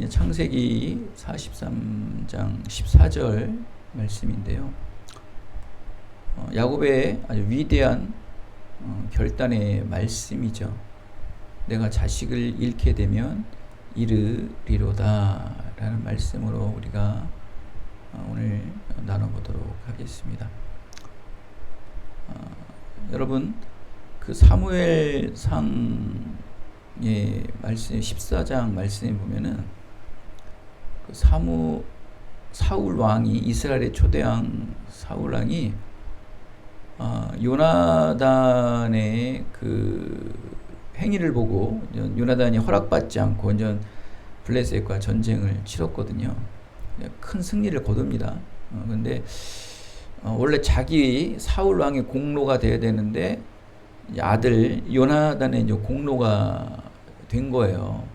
이제 창세기 43장 14절 말씀인데요. 야곱의 아주 위대한 결단의 말씀이죠. 내가 자식을 잃게 되면 이르리로다 라는 말씀으로 우리가 오늘 나눠보도록 하겠습니다. 여러분, 그 사무엘상의 말씀 14장 말씀에 보면은 그 사울 왕이, 이스라엘의 초대왕 사울 왕이 요나단의 그 행위를 보고, 요나단이 허락받지 않고 완전 블레셋과 전쟁을 치렀거든요. 큰 승리를 거둡니다. 근데 원래 자기 사울 왕의 공로가 돼야 되는데 아들 요나단의 이제 공로가 된 거예요.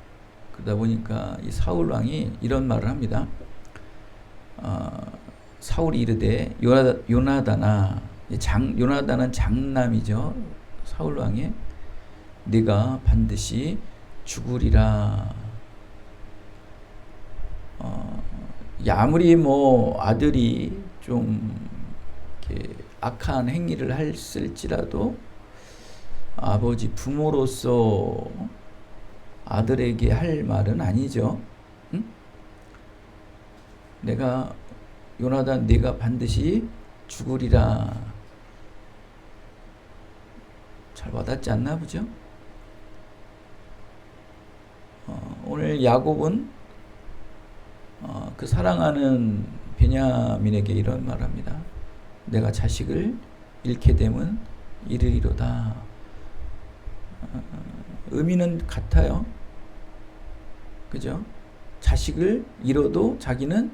그러다 보니까 이 사울 왕이 이런 말을 합니다. 사울이 이르되 요나단아, 요나단은 장남이죠. 사울 왕의, 네가 반드시 죽으리라. 아무리 뭐 아들이 좀 이렇게 악한 행위를 했을지라도 아버지 부모로서 아들에게 할 말은 아니죠. 응? 요나단, 네가 반드시 죽으리라. 잘 와닿지 않나 보죠? 오늘 야곱은 그 사랑하는 베냐민에게 이런 말합니다. 내가 자식을 잃게 되면 이르리로다. 의미는 같아요. 그죠? 자식을 잃어도 자기는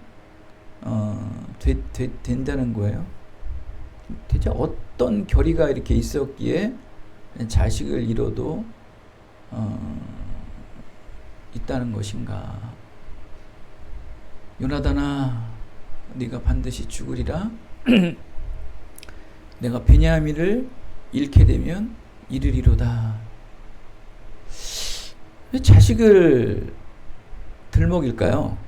된다는 거예요. 대체 어떤 결의가 이렇게 있었기에 자식을 잃어도 있다는 것인가? 요나단아, 네가 반드시 죽으리라. 내가 베냐민을 잃게 되면 이르리로다. 왜 자식을 들먹일까요?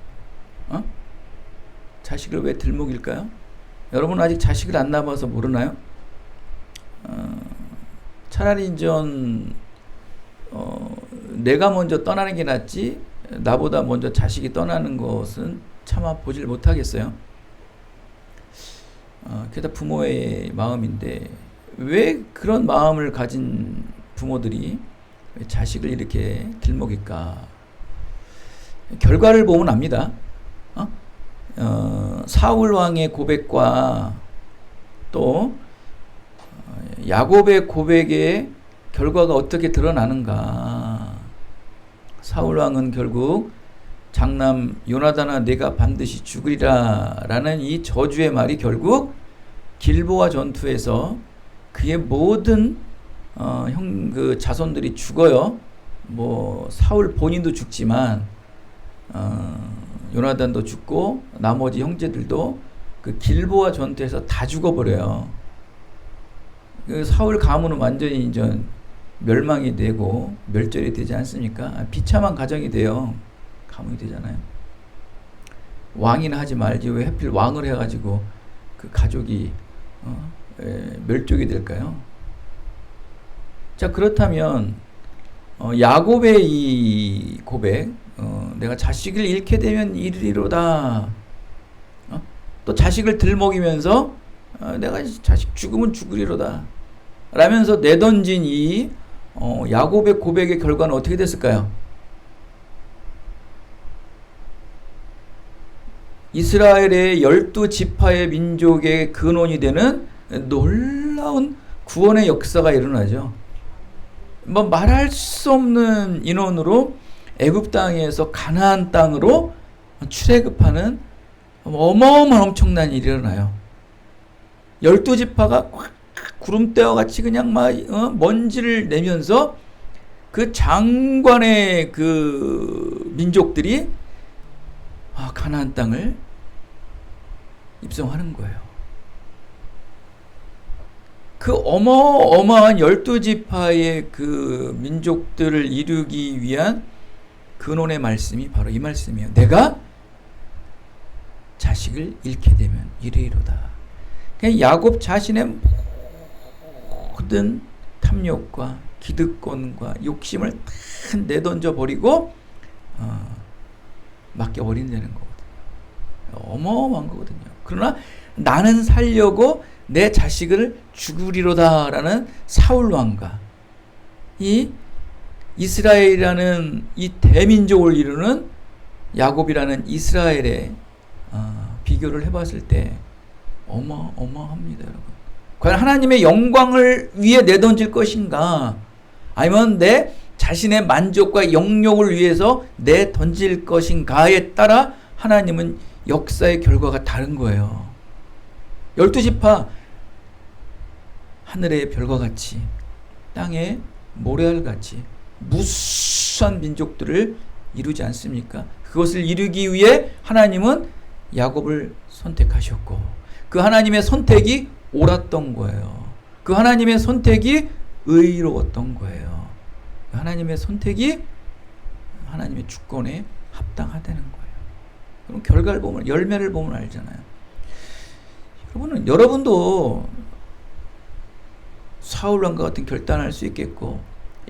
자식을 왜 들먹일까요? 여러분 아직 자식을 안 낳아서 모르나요? 차라리 내가 먼저 떠나는 게 낫지, 나보다 먼저 자식이 떠나는 것은 차마 보질 못하겠어요. 그게 다 부모의 마음인데, 왜 그런 마음을 가진 부모들이 자식을 이렇게 들먹일까? 결과를 보면 압니다. 사울 왕의 고백과 또 야곱의 고백의 결과가 어떻게 드러나는가? 사울 왕은 결국 장남 요나단아, 네가 반드시 죽으리라 라는 이 저주의 말이 결국 길보아 전투에서 그의 모든 그 자손들이 죽어요. 뭐 사울 본인도 죽지만 요나단도 죽고 나머지 형제들도 그 길보아 전투에서 다 죽어버려요. 그 사울 가문은 완전히 이제 멸망이 되고 멸절이 되지 않습니까? 비참한 가정이 돼요. 가문이 되잖아요. 왕이나 하지 말지 왜 하필 왕을 해가지고 그 가족이 멸족이 될까요? 자, 그렇다면 야곱의 이 고백, 내가 자식을 잃게 되면 이르리로다. 또 자식을 들먹이면서 내가 자식 죽으면 죽으리로다 라면서 내던진 이 야곱의 고백의 결과는 어떻게 됐을까요? 이스라엘의 12지파의 민족의 근원이 되는 놀라운 구원의 역사가 일어나죠. 뭐 말할 수 없는 인원으로 애굽 땅에서 가나안 땅으로 출애굽하는 어마어마한 엄청난 일이 일어나요. 12지파가 구름대와 같이 그냥 막 먼지를 내면서 그 장관의 그 민족들이 가나안 땅을 입성하는 거예요. 그 어마어마한 12지파의 그 민족들을 이루기 위한 근원의 말씀이 바로 이 말씀이에요. 내가 자식을 잃게 되면 이르리로다. 야곱 자신의 모든 탐욕과 기득권과 욕심을 다 내던져 버리고 맡겨버린다는 거거든요. 어마어마한 거거든요. 그러나 나는 살려고 내 자식을 죽으리로다 라는 사울 왕과 이 이스라엘이라는 이 대민족을 이루는 야곱이라는 이스라엘의 비교를 해봤을 때 어마어마합니다, 여러분. 과연 하나님의 영광을 위해 내던질 것인가, 아니면 내 자신의 만족과 영욕을 위해서 내던질 것인가에 따라 하나님은 역사의 결과가 다른 거예요. 12지파 하늘의 별과 같이 땅의 모래알같이 무수한 민족들을 이루지 않습니까? 그것을 이루기 위해 하나님은 야곱을 선택하셨고, 그 하나님의 선택이 옳았던 거예요. 그 하나님의 선택이 의로웠던 거예요. 그 하나님의 선택이 하나님의 주권에 합당하다는 거예요. 그럼 결과를 보면, 열매를 보면 알잖아요. 여러분도 사울왕과 같은 결단할 수 있겠고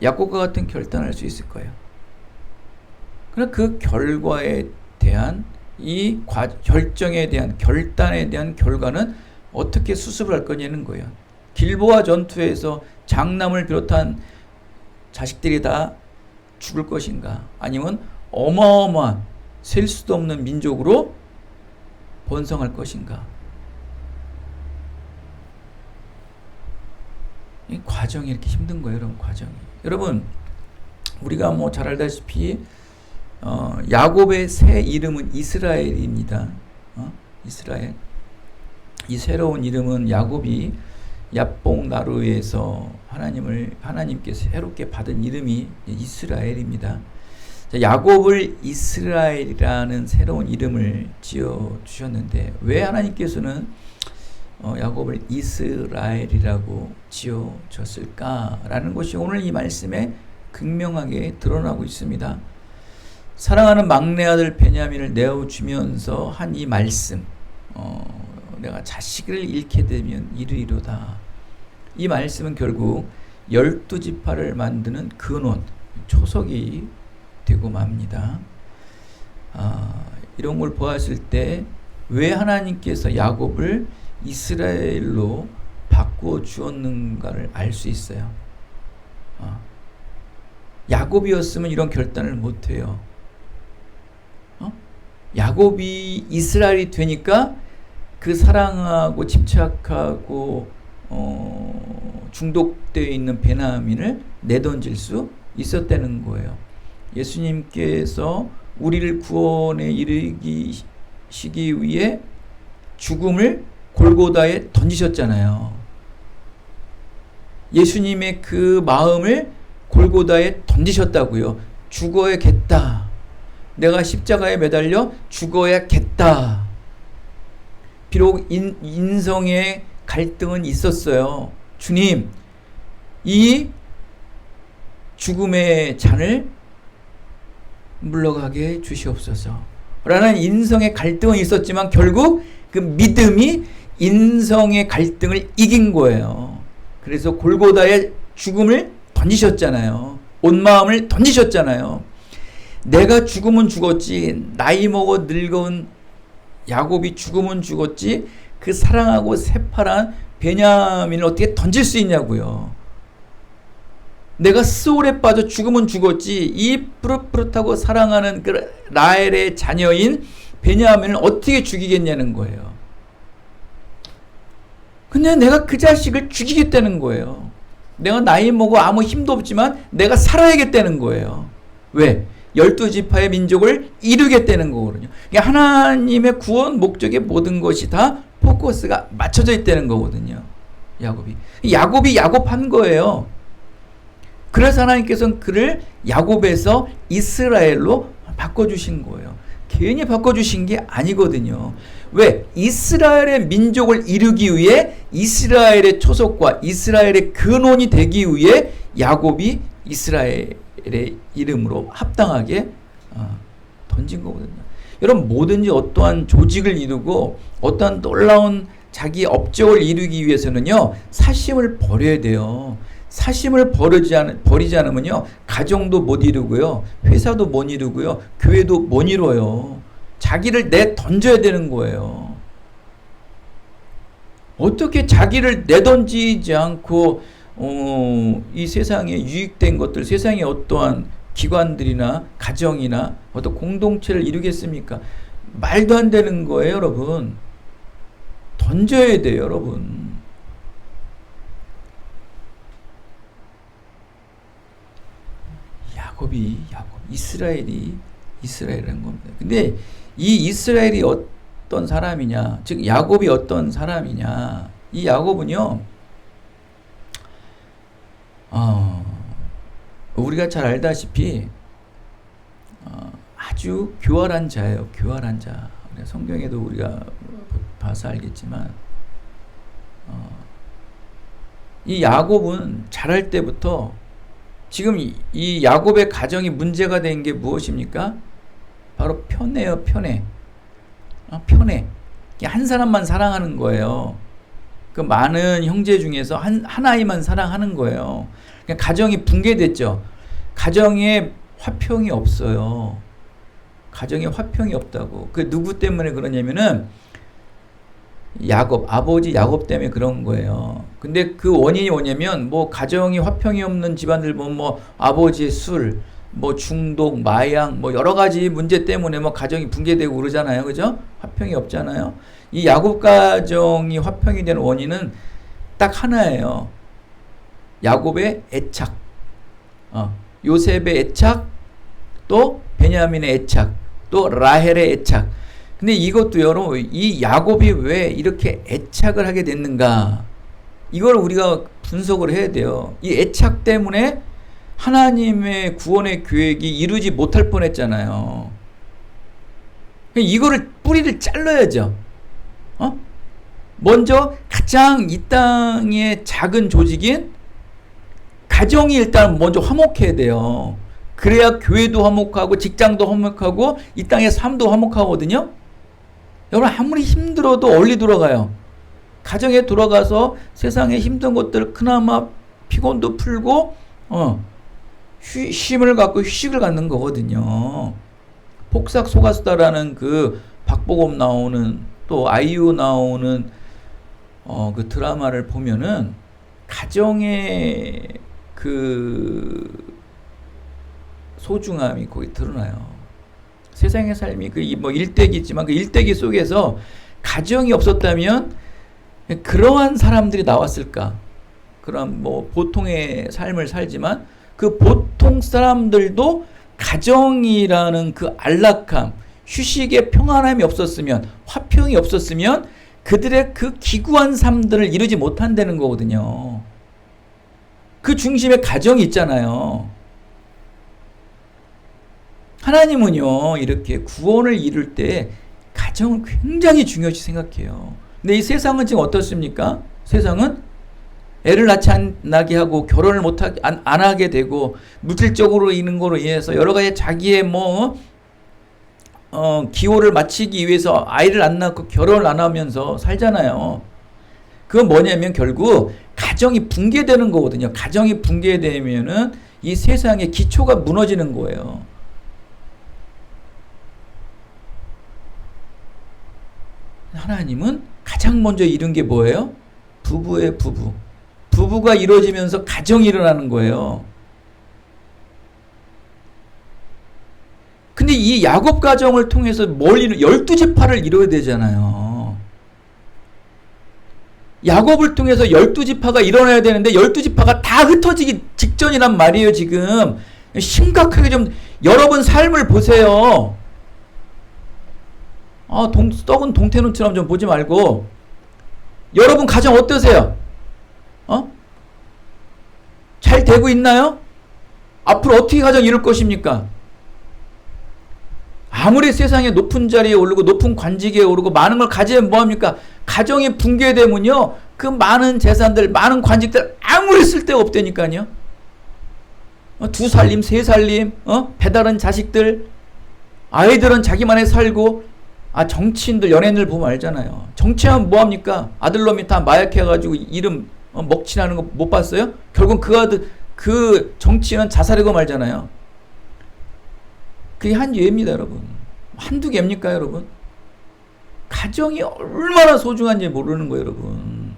야곱과 같은 결단할 수 있을 거예요. 그러나 그 결과에 대한 이 결정에 대한, 결단에 대한 결과는 어떻게 수습을 할 거냐는 거예요. 길보아 전투에서 장남을 비롯한 자식들이 다 죽을 것인가, 아니면 어마어마한 셀 수도 없는 민족으로 번성할 것인가. 이 과정이 이렇게 힘든 거예요, 여러분. 과정이. 여러분, 우리가 뭐 잘 알다시피 야곱의 새 이름은 이스라엘입니다. 이스라엘. 이 새로운 이름은 야곱이 야뽕 나루에서 하나님께 새롭게 받은 이름이 이스라엘입니다. 자, 야곱을 이스라엘이라는 새로운 이름을 지어 주셨는데 왜 하나님께서는 야곱을 이스라엘이라고 지어 줬을까라는 것이 오늘 이 말씀에 극명하게 드러나고 있습니다. 사랑하는 막내 아들 베냐민을 내어주면서 한 이 말씀, 내가 자식을 잃게 되면 이르리로다. 이 말씀은 결국 12지파를 만드는 근원, 초석이 되고 맙니다. 이런 걸 보았을 때 왜 하나님께서 야곱을 이스라엘로 바꾸어 주었는가를 알 수 있어요. 야곱이었으면 이런 결단을 못해요. 야곱이 이스라엘이 되니까 그 사랑하고 집착하고 중독되어 있는 베냐민을 내던질 수 있었다는 거예요. 예수님께서 우리를 구원에 이르시기 위해 죽음을 골고다에 던지셨잖아요. 예수님의 그 마음을 골고다에 던지셨다고요. 죽어야겠다. 내가 십자가에 매달려 죽어야겠다. 비록 인성의 갈등은 있었어요. 주님, 이 죽음의 잔을 물러가게 해 주시옵소서 라는 인성의 갈등은 있었지만 결국 그 믿음이 인성의 갈등을 이긴 거예요. 그래서 골고다에 죽음을 던지셨잖아요. 온 마음을 던지셨잖아요. 내가 죽으면 죽었지, 나이 먹어 늙은 야곱이 죽으면 죽었지, 그 사랑하고 새파란 베냐민을 어떻게 던질 수 있냐고요. 내가 스올에 빠져 죽으면 죽었지, 이 푸릇푸릇하고 사랑하는 그 라헬의 자녀인 베냐민을 어떻게 죽이겠냐는 거예요. 근데 내가 그 자식을 죽이겠다는 거예요. 내가 나이 먹어 아무 힘도 없지만 내가 살아야겠다는 거예요. 왜? 12지파의 민족을 이루겠다는 거거든요. 그러니까 하나님의 구원 목적의 모든 것이 다 포커스가 맞춰져 있다는 거거든요. 야곱이 야곱한 거예요. 그래서 하나님께서는 그를 야곱에서 이스라엘로 바꿔주신 거예요. 괜히 바꿔주신 게 아니거든요. 왜? 이스라엘의 민족을 이루기 위해 이스라엘의 초석과 이스라엘의 근원이 되기 위해 야곱이 이스라엘의 이름으로 합당하게 던진 거거든요. 여러분, 뭐든지 어떠한 조직을 이루고 어떠한 놀라운 자기 업적을 이루기 위해서는요, 사심을 버려야 돼요. 사심을 버리지 않으면요, 가정도 못 이루고요, 회사도 못 이루고요, 교회도 못 이뤄요. 자기를 내던져야 되는 거예요. 어떻게 자기를 내던지지 않고 이 세상에 유익된 것들, 세상의 어떠한 기관들이나 가정이나 어떤 공동체를 이루겠습니까? 말도 안 되는 거예요, 여러분. 던져야 돼요, 여러분. 이스라엘이라는 겁니다. 근데 이 이스라엘이 어떤 사람이냐, 즉 야곱이 어떤 사람이냐, 이 야곱은요, 우리가 잘 알다시피 아주 교활한 자예요. 교활한 자. 성경에도 우리가 봐서 알겠지만 이 야곱은 자랄 때부터 지금 이 야곱의 가정이 문제가 된 게 무엇입니까? 바로 편애요. 편애. 편애. 한 사람만 사랑하는 거예요. 그 많은 형제 중에서 한 아이만 사랑하는 거예요. 그러니까 가정이 붕괴됐죠. 가정에 화평이 없어요. 가정에 화평이 없다고. 그 누구 때문에 그러냐면은 아버지 야곱 때문에 그런 거예요. 근데 그 원인이 뭐냐면, 뭐 가정이 화평이 없는 집안들 보면 뭐 아버지의 술, 뭐 중독, 마약, 뭐 여러 가지 문제 때문에 뭐 가정이 붕괴되고 그러잖아요. 그죠? 화평이 없잖아요. 이 야곱 가정이 화평이 되는 원인은 딱 하나예요. 야곱의 애착, 요셉의 애착, 또 베냐민의 애착, 또 라헬의 애착. 근데 이것도 여러분, 이 야곱이 왜 이렇게 애착을 하게 됐는가? 이걸 우리가 분석을 해야 돼요. 이 애착 때문에 하나님의 구원의 계획이 이루지 못할 뻔했잖아요. 이거를 뿌리를 잘라야죠. 먼저 가장 이 땅의 작은 조직인 가정이 일단 먼저 화목해야 돼요. 그래야 교회도 화목하고 직장도 화목하고 이 땅의 삶도 화목하거든요. 여러분, 아무리 힘들어도 얼리 돌아가요. 가정에 돌아가서 세상의 힘든 것들 그나마 피곤도 풀고 쉼을 갖고 휴식을 갖는 거거든요. 폭삭 속았수다라는 그 박보검 나오는, 또 아이유 나오는 그 드라마를 보면은 가정의 그 소중함이 거기 드러나요. 세상의 삶이 뭐 일대기지만 그 일대기 속에서 가정이 없었다면 그러한 사람들이 나왔을까? 그런 뭐 보통의 삶을 살지만 그 보통 사람들도 가정이라는 그 안락함, 휴식의 평안함이 없었으면, 화평이 없었으면 그들의 그 기구한 삶들을 이루지 못한다는 거거든요. 그 중심에 가정이 있잖아요. 하나님은요, 이렇게 구원을 이룰 때 가정을 굉장히 중요시 생각해요. 근데 이 세상은 지금 어떻습니까? 세상은 애를 낳지 않게 하고 결혼을 안 하게 되고 물질적으로 있는 거로 인해서 여러 가지 자기의 기호를 마치기 위해서 아이를 안 낳고 결혼을 안 하면서 살잖아요. 그건 뭐냐면 결국 가정이 붕괴되는 거거든요. 가정이 붕괴되면은 이 세상의 기초가 무너지는 거예요. 하나님은 가장 먼저 이룬 게 뭐예요? 부부예요, 부부. 부부가 이루어지면서 가정이 일어나는 거예요. 근데 이 야곱 가정을 통해서 12지파를 이루어야 되잖아요. 야곱을 통해서 12지파가 일어나야 되는데 12지파가 다 흩어지기 직전이란 말이에요, 지금. 심각하게 좀 여러분 삶을 보세요. 떡은 동태눈처럼 좀 보지 말고 여러분 가정 어떠세요? 잘 되고 있나요? 앞으로 어떻게 가정 이룰 것입니까? 아무리 세상에 높은 자리에 오르고 높은 관직에 오르고 많은 걸 가지면 뭐합니까? 가정이 붕괴되면요, 그 많은 재산들, 많은 관직들 아무리 쓸데가 없다니까요. 두 살림, 세 살림, 배다른 자식들 아이들은 자기만의 살고, 정치인들, 연예인들 보면 알잖아요. 정치하면 뭐합니까? 아들놈이 다 마약해가지고 이름 먹칠하는 거 못 봤어요? 결국 그 아들, 그 정치인은 자살하고 말잖아요. 그게 한 예입니다, 여러분. 한두 개입니까, 여러분? 가정이 얼마나 소중한지 모르는 거예요, 여러분.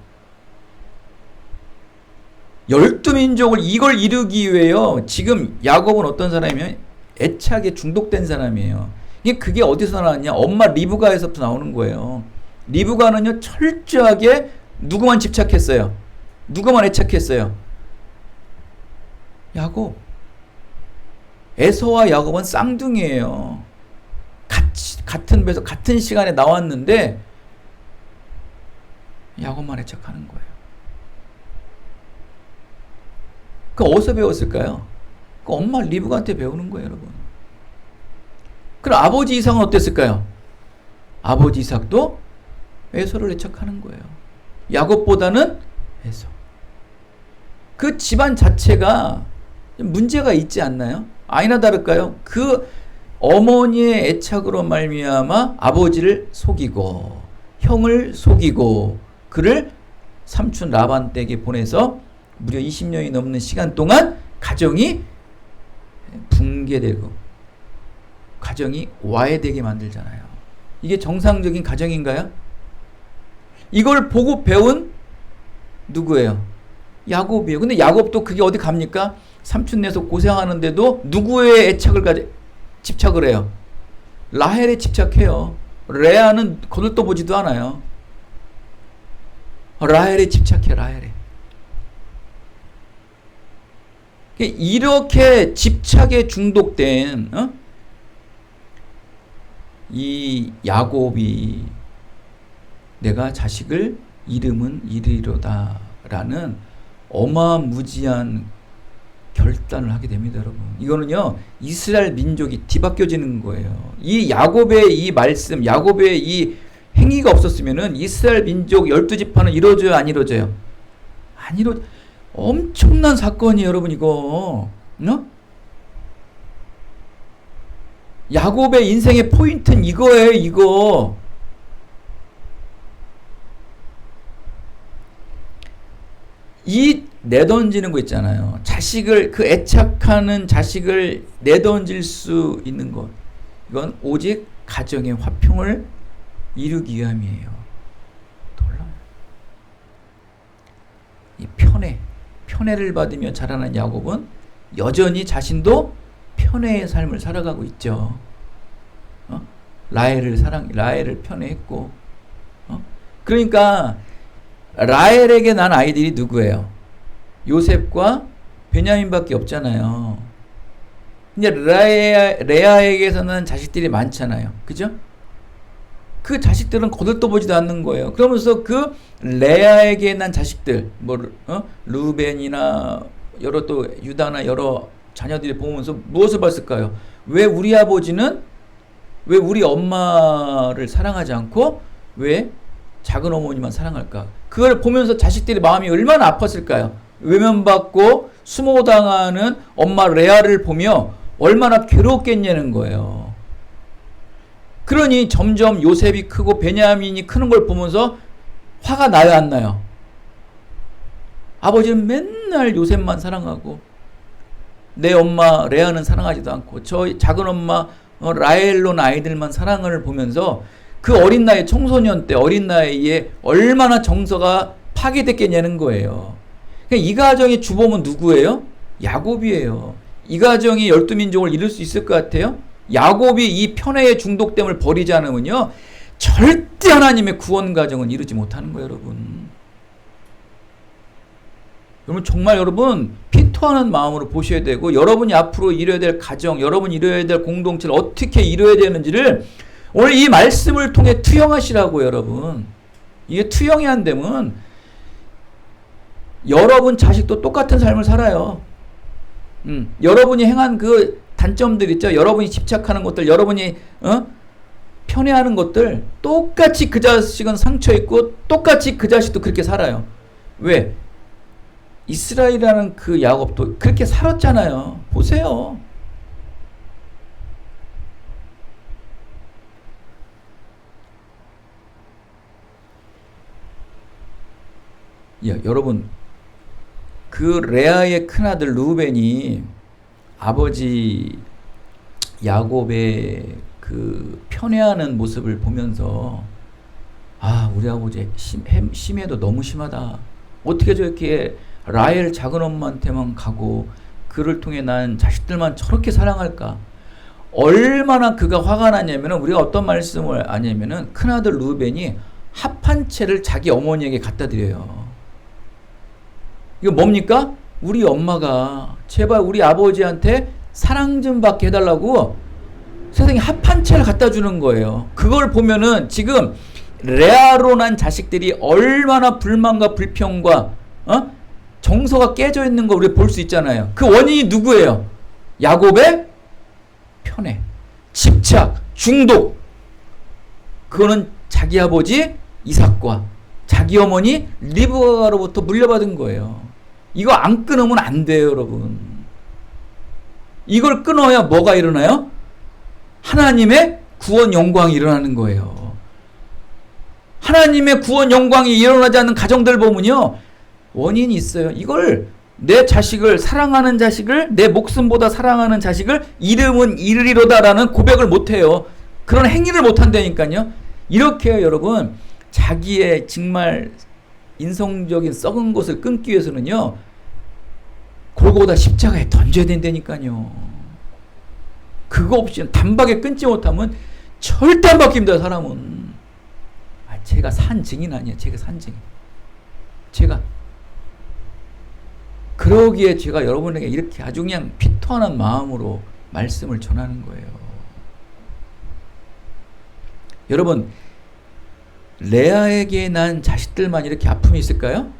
12민족을 이걸 이루기 위해요. 지금 야곱은 어떤 사람이면 애착에 중독된 사람이에요. 그게 어디서 나왔냐? 엄마 리브가에서부터 나오는 거예요. 리브가는요, 철저하게 누구만 집착했어요? 누구만 애착했어요? 야곱. 에서와 야곱은 쌍둥이에요. 같은 배에서 같은 시간에 나왔는데 야곱만 애착하는 거예요. 그 어디서 배웠을까요? 그 엄마 리브가한테 배우는 거예요, 여러분. 그럼 아버지 이삭은 어땠을까요? 아버지 이삭도 에서를 애착하는 거예요. 야곱보다는 에서. 그 집안 자체가 문제가 있지 않나요? 아니나 다를까요? 그 어머니의 애착으로 말미암아 아버지를 속이고 형을 속이고 그를 삼촌 라반 댁에 보내서 무려 20년이 넘는 시간 동안 가정이 붕괴되고 가정이 와해되게 만들잖아요. 이게 정상적인 가정인가요? 이걸 보고 배운 누구예요? 야곱이에요. 근데 야곱도 그게 어디 갑니까? 삼촌 내서 고생하는데도 누구의 애착을 집착을 해요? 라헬에 집착해요. 레아는 거들떠보지도 않아요. 라헬에 집착해, 라헬에. 이렇게 집착에 중독된 이 야곱이 내가 자식을 이름은 이르리로다 라는 어마무지한 결단을 하게 됩니다, 여러분. 이거는요, 이스라엘 민족이 뒤바뀌어지는 거예요. 이 야곱의 이 말씀, 야곱의 이 행위가 없었으면은 이스라엘 민족 12지파는 이루어져요, 안 이루어져요? 안 이루어져. 엄청난 사건이에요, 여러분, 이거. 야곱의 인생의 포인트는 이거예요, 이거. 이 내던지는 거 있잖아요. 자식을, 그 애착하는 자식을 내던질 수 있는 것. 이건 오직 가정의 화평을 이루기 위함이에요. 놀라워요. 이 편애를 받으며 자라난 야곱은 여전히 자신도 편애의 삶을 살아가고 있죠. 라헬을 편애했고. 그러니까 라헬에게 난 아이들이 누구예요? 요셉과 베냐민밖에 없잖아요. 이제 레아에게서는 자식들이 많잖아요. 그죠? 그 자식들은 거들떠보지도 않는 거예요. 그러면서 그 레아에게 난 자식들, 루벤이나 여러 또 유다나 여러 자녀들이 보면서 무엇을 봤을까요? 왜 우리 아버지는 왜 우리 엄마를 사랑하지 않고 왜 작은 어머니만 사랑할까? 그걸 보면서 자식들이 마음이 얼마나 아팠을까요? 외면받고 수모당하는 엄마 레아를 보며 얼마나 괴롭겠냐는 거예요. 그러니 점점 요셉이 크고 베냐민이 크는 걸 보면서 화가 나요, 안 나요? 아버지는 맨날 요셉만 사랑하고 내 엄마 레아는 사랑하지도 않고 저 작은 엄마 라헬론 아이들만 사랑을 보면서 그 어린 나이, 청소년 때 어린 나이에 얼마나 정서가 파괴됐겠냐는 거예요. 이 가정의 주범은 누구예요? 야곱이에요. 이 가정이 12민족을 이룰 수 있을 것 같아요? 야곱이 이 편애의 중독됨을 버리지 않으면요, 절대 하나님의 구원 가정은 이루지 못하는 거예요, 여러분. 여러분, 정말 여러분, 피토하는 마음으로 보셔야 되고, 여러분이 앞으로 이뤄야 될 가정, 여러분이 이뤄야 될 공동체를 어떻게 이뤄야 되는지를 오늘 이 말씀을 통해 투영하시라고요, 여러분. 이게 투영이 안 되면 여러분 자식도 똑같은 삶을 살아요. 여러분이 행한 그 단점들 있죠. 여러분이 집착하는 것들, 여러분이 편애하는 것들 똑같이 그 자식은 상처 있고 똑같이 그 자식도 그렇게 살아요. 왜? 이스라엘이라는 그 야곱도 그렇게 살았잖아요. 보세요. 여러분, 그 레아의 큰아들 루벤이 아버지 야곱의 그 편애하는 모습을 보면서 우리 아버지 심해도 너무 심하다. 어떻게 저렇게 라헬 작은 엄마한테만 가고 그를 통해 난 자식들만 저렇게 사랑할까? 얼마나 그가 화가 나냐면은, 우리가 어떤 말씀을 하냐면은, 큰아들 루벤이 합 한 채를 자기 어머니에게 갖다 드려요. 이거 뭡니까? 우리 엄마가 제발 우리 아버지한테 사랑 좀 받게 해달라고 세상에 합 한 채를 갖다 주는 거예요. 그걸 보면은 지금 레아로 난 자식들이 얼마나 불만과 불평과 정서가 깨져 있는 걸 우리가 볼 수 있잖아요. 그 원인이 누구예요? 야곱의 편애, 집착, 중독. 그거는 자기 아버지 이삭과 자기 어머니 리브가로부터 물려받은 거예요. 이거 안 끊으면 안 돼요, 여러분. 이걸 끊어야 뭐가 일어나요? 하나님의 구원 영광이 일어나는 거예요. 하나님의 구원 영광이 일어나지 않는 가정들 보면요, 원인이 있어요. 이걸 내 자식을, 사랑하는 자식을, 내 목숨보다 사랑하는 자식을 이름은 이르리로다라는 고백을 못해요. 그런 행위를 못한다니까요. 이렇게 여러분, 자기의 정말 인성적인 썩은 것을 끊기 위해서는요, 골고다 십자가에 던져야 된다니까요. 그거 없이 단박에 끊지 못하면 절대 안 바뀝니다, 사람은. 제가 산 증인 아니에요. 제가 산 증인. 제가 그러기에 제가 여러분에게 이렇게 아주 그냥 피토하는 마음으로 말씀을 전하는 거예요. 여러분, 레아에게 난 자식들만 이렇게 아픔이 있을까요?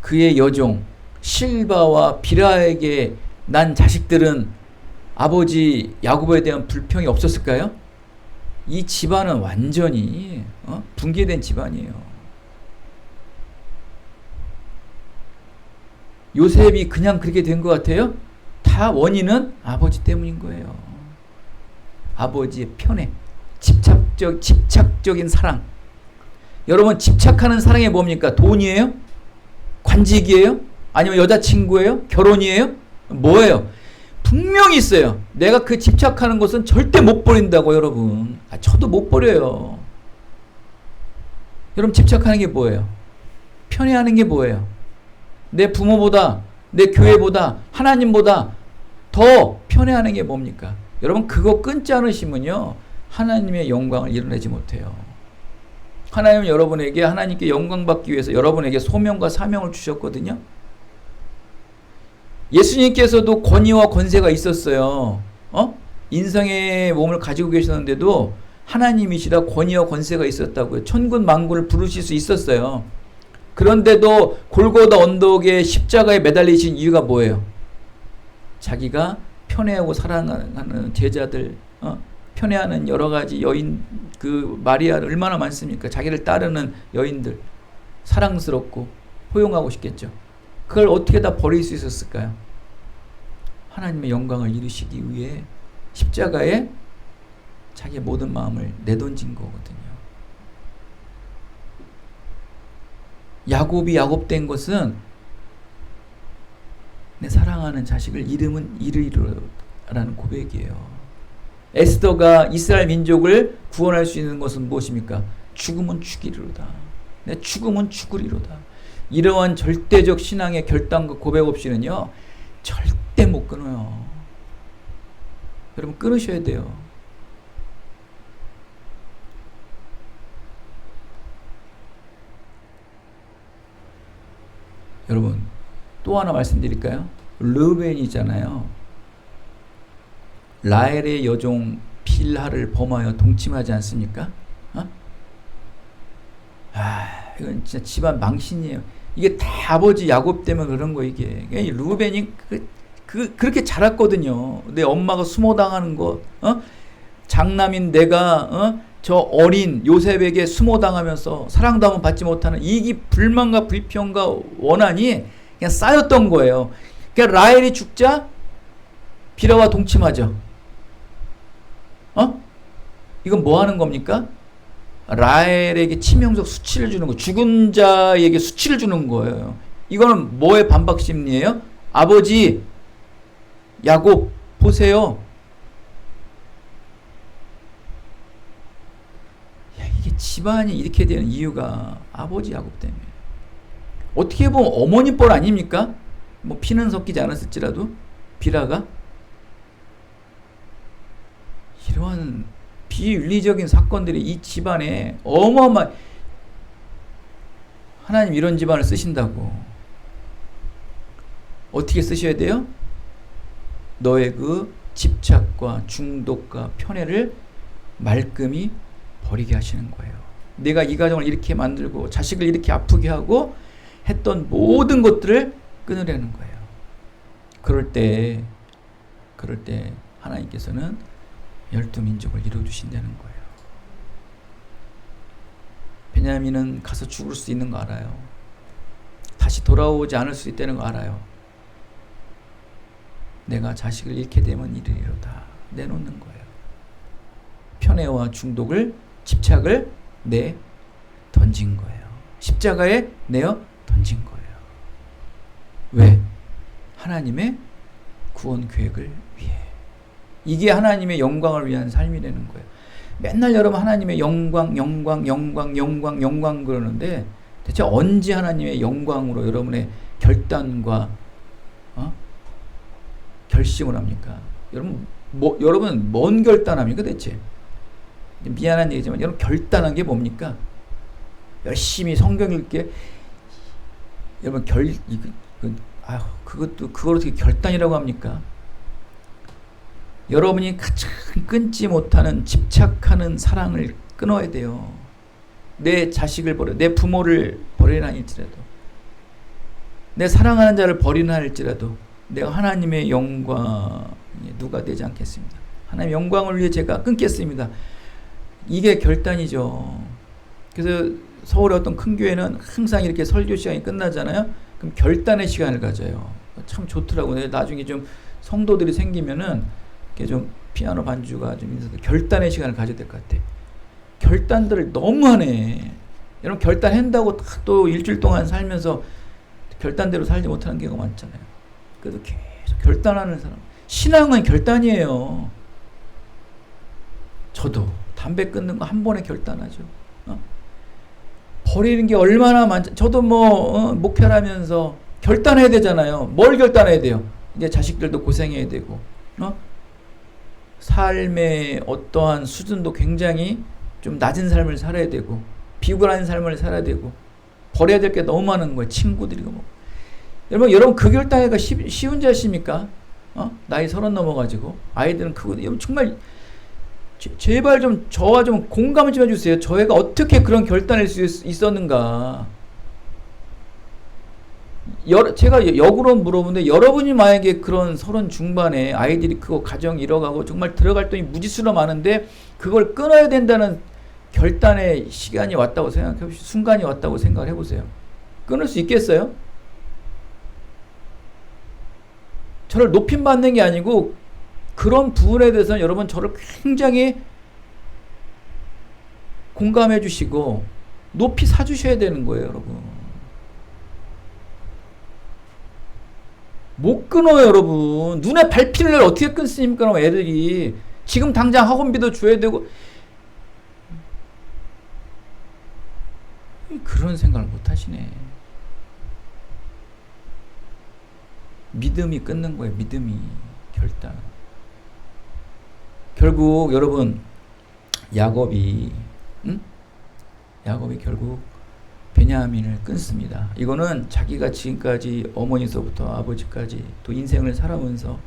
그의 여종 실바와 비라에게 난 자식들은 아버지 야곱에 대한 불평이 없었을까요? 이 집안은 완전히 붕괴된 집안이에요. 요셉이 그냥 그렇게 된 것 같아요? 다 원인은 아버지 때문인 거예요. 아버지의 편애, 집착적인 사랑. 여러분, 집착하는 사랑이 뭡니까? 돈이에요? 관직이에요? 아니면 여자친구예요? 결혼이에요? 뭐예요? 분명히 있어요. 내가 그 집착하는 것은 절대 못 버린다고, 여러분. 저도 못 버려요. 여러분, 집착하는 게 뭐예요? 편애하는 게 뭐예요? 내 부모보다, 내 교회보다, 하나님보다 더 편애하는 게 뭡니까? 여러분, 그거 끊지 않으시면요, 하나님의 영광을 이뤄내지 못해요. 하나님은 여러분에게 하나님께 영광 받기 위해서 여러분에게 소명과 사명을 주셨거든요. 예수님께서도 권위와 권세가 있었어요. 인성의 몸을 가지고 계셨는데도 하나님이시라 권위와 권세가 있었다고요. 천군 만군을 부르실 수 있었어요. 그런데도 골고다 언덕에 십자가에 매달리신 이유가 뭐예요? 자기가 편애하고 사랑하는 제자들, 편애하는 여러 가지 여인, 그 마리아를 얼마나 많습니까? 자기를 따르는 여인들, 사랑스럽고 포용하고 싶겠죠. 그걸 어떻게 다 버릴 수 있었을까요? 하나님의 영광을 이루시기 위해 십자가에 자기의 모든 마음을 내던진 거거든요. 야곱이 야곱된 것은 내 사랑하는 자식을 이름은 이르리로라는 고백이에요. 에스더가 이스라엘 민족을 구원할 수 있는 것은 무엇입니까? 죽으면 죽이리로다. 내 죽으면 죽으리로다. 이러한 절대적 신앙의 결단과 고백 없이는요, 절대 못 끊어요. 여러분, 끊으셔야 돼요. 여러분, 또 하나 말씀드릴까요? 르우벤이잖아요. 라헬의 여종 빌하를 범하여 동침하지 않습니까? 이건 진짜 집안 망신이에요. 이게 다 아버지 야곱 때문에 그런 거. 이게 르우벤이 그렇게 자랐거든요. 내 엄마가 수모당하는 거, 장남인 내가 저 어린 요셉에게 수모당하면서 사랑도 한번 받지 못하는 이 불만과 불평과 원한이 그냥 쌓였던 거예요. 그러니까 라헬이 죽자 비라와 동침하죠. 이건 뭐 하는 겁니까? 라헬에게 치명적 수치를 주는 거, 죽은 자에게 수치를 주는 거예요. 이거는 뭐의 반박 심리예요? 아버지 야곱 보세요. 야, 이게 집안이 이렇게 되는 이유가 아버지 야곱 때문에. 어떻게 보면 어머니 뻘 아닙니까? 뭐 피는 섞이지 않았을지라도 비라가 이러한 비윤리적인 사건들이 이 집안에 어마어마. 하나님 이런 집안을 쓰신다고 어떻게 쓰셔야 돼요? 너의 그 집착과 중독과 편애를 말끔히 버리게 하시는 거예요. 내가 이 가정을 이렇게 만들고 자식을 이렇게 아프게 하고 했던 모든 것들을 끊으려는 거예요. 그럴 때 하나님께서는 12민족을 이루어주신다는 거예요. 베냐민은 가서 죽을 수 있는 거 알아요. 다시 돌아오지 않을 수 있다는 거 알아요. 내가 자식을 잃게 되면 이르리로다 내놓는 거예요. 편애와 중독을, 집착을 내 던진 거예요. 십자가에 내어 던진 거예요. 왜? 하나님의 구원 계획을 위해. 이게 하나님의 영광을 위한 삶이라는 거예요. 맨날 여러분 하나님의 영광 그러는데 대체 언제 하나님의 영광으로 여러분의 결단과 결심을 합니까? 여러분 뭔 결단합니까 대체? 미안한 얘기지만 여러분 결단한 게 뭡니까? 열심히 성경 읽게. 여러분 그걸 어떻게 결단이라고 합니까? 여러분이 가장 끊지 못하는 집착하는 사랑을 끊어야 돼요. 내 자식을 버려, 내 부모를 버리나 할지라도, 내 사랑하는 자를 버리나 할지라도 내가 하나님의 영광에 누가 되지 않겠습니다. 하나님의 영광을 위해 제가 끊겠습니다. 이게 결단이죠. 그래서 서울의 어떤 큰 교회는 항상 이렇게 설교 시간이 끝나잖아요. 그럼 결단의 시간을 가져요. 참 좋더라고요. 나중에 좀 성도들이 생기면은 이렇게 좀 피아노 반주가 좀 있어서 결단의 시간을 가져야 될 것 같아. 결단들을 너무 하네. 여러분 결단한다고 또 일주일 동안 살면서 결단대로 살지 못하는 경우가 많잖아요. 그래도 계속 결단하는 사람. 신앙은 결단이에요. 저도 담배 끊는 거 한 번에 결단하죠. 버리는 게 얼마나 많죠. 저도 목회를 하면서 결단해야 되잖아요. 뭘 결단해야 돼요? 이제 자식들도 고생해야 되고, 삶의 어떠한 수준도 굉장히 좀 낮은 삶을 살아야 되고, 비굴한 삶을 살아야 되고, 버려야 될 게 너무 많은 거예요. 친구들이고 뭐. 여러분 그 결단하기가 쉬운 자십니까? 나이 30 넘어가지고 아이들은 크고. 여러분 정말 제발 좀 저와 좀 공감을 좀 해주세요. 저희가 어떻게 그런 결단할 수 있었는가. 제가 역으로 물어보는데 여러분이 만약에 그런 30 중반에 아이들이 크고 가정이 잃어가고 정말 들어갈 돈이 무지수로 많은데 그걸 끊어야 된다는 결단의 시간이 왔다고 생각해보시죠. 순간이 왔다고 생각을 해보세요. 끊을 수 있겠어요? 저를 높임받는 게 아니고 그런 부분에 대해서는 여러분 저를 굉장히 공감해 주시고 높이 사주셔야 되는 거예요. 여러분 못 끊어요. 여러분 눈에 밟히는 애를 어떻게 끊습니까? 그럼 애들이 지금 당장 학원비도 줘야 되고. 그런 생각을 못 하시네. 믿음이 끊는 거예요. 믿음이. 결단. 결국 여러분 야곱이 결국 베냐민을 끊습니다. 이거는 자기가 지금까지 어머니서부터 아버지까지 또 인생을 살아오면서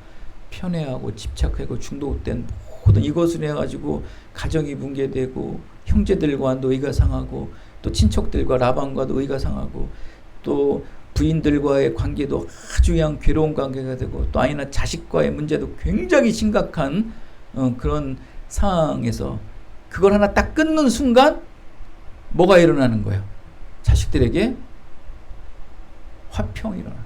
편애하고 집착하고 중독된 모든 이것을 해가지고 가정이 붕괴되고 형제들과도 의가 상하고 또 친척들과 라반과도 의가 상하고 또 부인들과의 관계도 아주 그냥 괴로운 관계가 되고 또 아니나 자식과의 문제도 굉장히 심각한 그런 상황에서 그걸 하나 딱 끊는 순간 뭐가 일어나는 거예요? 자식들에게 화평이 일어나.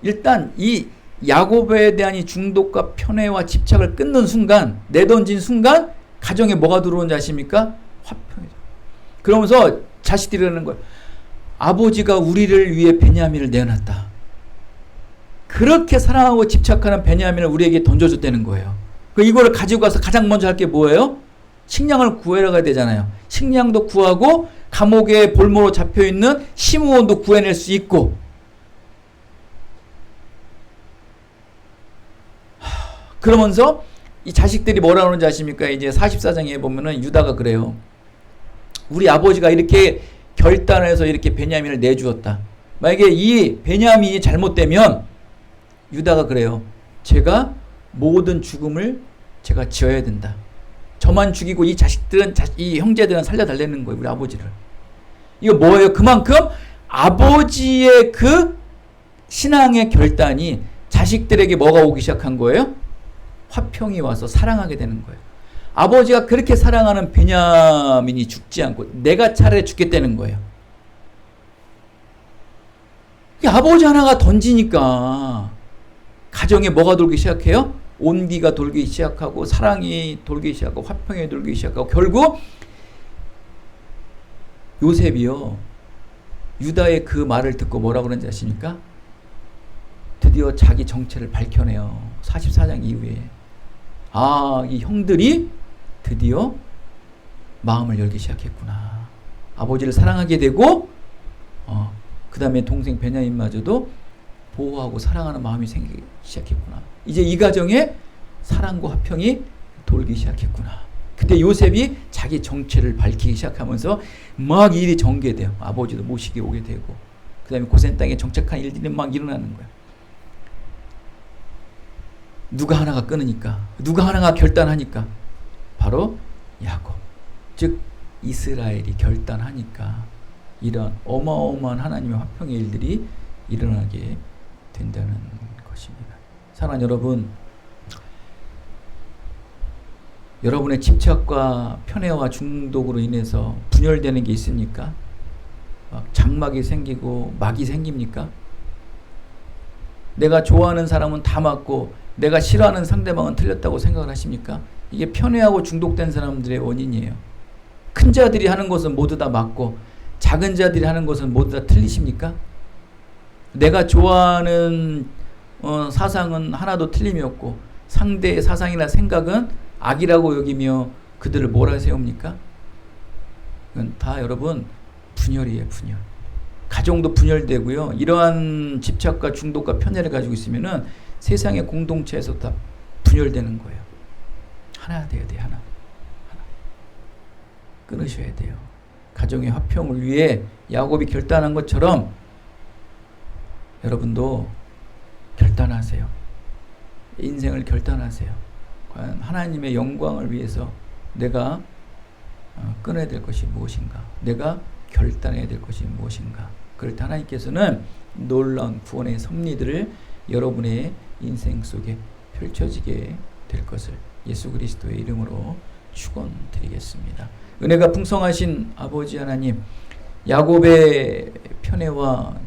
일단 이 야곱에 대한 이 중독과 편애와 집착을 끊는 순간, 내던진 순간 가정에 뭐가 들어온지 아십니까? 화평이죠. 그러면서 자식들이 그러는 거예요. 아버지가 우리를 위해 베냐민을 내어놨다. 그렇게 사랑하고 집착하는 베냐민을 우리에게 던져줬다는 거예요. 이거를 가지고 가서 가장 먼저 할 게 뭐예요? 식량을 구해러 가야 되잖아요. 식량도 구하고 감옥에 볼모로 잡혀있는 시므온도 구해낼 수 있고, 그러면서 이 자식들이 뭐라 그러는지 아십니까? 이제 44장에 보면은 유다가 그래요. 우리 아버지가 이렇게 결단해서 이렇게 베냐민을 내주었다. 만약에 이 베냐민이 잘못되면 유다가 그래요. 제가 모든 죽음을 제가 지어야 된다. 저만 죽이고 이 자식들은, 이 형제들은 살려달라는 거예요. 우리 아버지를. 이거 뭐예요? 그만큼 아버지의 그 신앙의 결단이 자식들에게 뭐가 오기 시작한 거예요? 화평이 와서 사랑하게 되는 거예요. 아버지가 그렇게 사랑하는 베냐민이 죽지 않고 내가 차라리 죽겠다는 거예요. 아버지 하나가 던지니까 가정에 뭐가 돌기 시작해요? 온기가 돌기 시작하고 사랑이 돌기 시작하고 화평이 돌기 시작하고, 결국 요셉이요, 유다의 그 말을 듣고 뭐라고 그러는지 아십니까? 드디어 자기 정체를 밝혀내요. 44장 이후에. 아, 이 형들이 드디어 마음을 열기 시작했구나. 아버지를 사랑하게 되고, 그 다음에 동생 베냐민마저도 보호하고 사랑하는 마음이 생기기 시작했구나. 이제 이 가정에 사랑과 화평이 돌기 시작했구나. 그때 요셉이 자기 정체를 밝히기 시작하면서 막 일이 전개돼요. 아버지도 모시게 오게 되고, 그 다음에 고센 땅에 정착한 일들이 막 일어나는 거예요. 누가 하나가 끊으니까, 누가 하나가 결단하니까, 바로 야곱, 즉 이스라엘이 결단하니까 이런 어마어마한 하나님의 화평의 일들이 일어나게 된다는 것입니다. 사랑하는 여러분, 여러분의 집착과 편애와 중독으로 인해서 분열되는 게 있습니까? 막 장막이 생기고 막이 생깁니까? 내가 좋아하는 사람은 다 맞고 내가 싫어하는 상대방은 틀렸다고 생각을 하십니까? 이게 편애하고 중독된 사람들의 원인이에요. 큰 자들이 하는 것은 모두 다 맞고 작은 자들이 하는 것은 모두 다 틀리십니까? 내가 좋아하는 사상은 하나도 틀림이 없고 상대의 사상이나 생각은 악이라고 여기며 그들을 뭐라 세웁니까? 이건 다 여러분 분열이에요. 분열. 가정도 분열되고요. 이러한 집착과 중독과 편애를 가지고 있으면은 세상의 공동체에서 다 분열되는 거예요. 하나 돼야 돼요. 하나. 끊으셔야 돼요. 가정의 화평을 위해 야곱이 결단한 것처럼 여러분도 결단하세요. 인생을 결단하세요. 과연 하나님의 영광을 위해서 내가 끊어야 될 것이 무엇인가? 내가 결단해야 될 것이 무엇인가? 그럴 때 하나님께서는 놀라운 구원의 섭리들을 여러분의 인생 속에 펼쳐지게 될 것을 예수 그리스도의 이름으로 축원드리겠습니다. 은혜가 풍성하신 아버지 하나님, 야곱의 편애와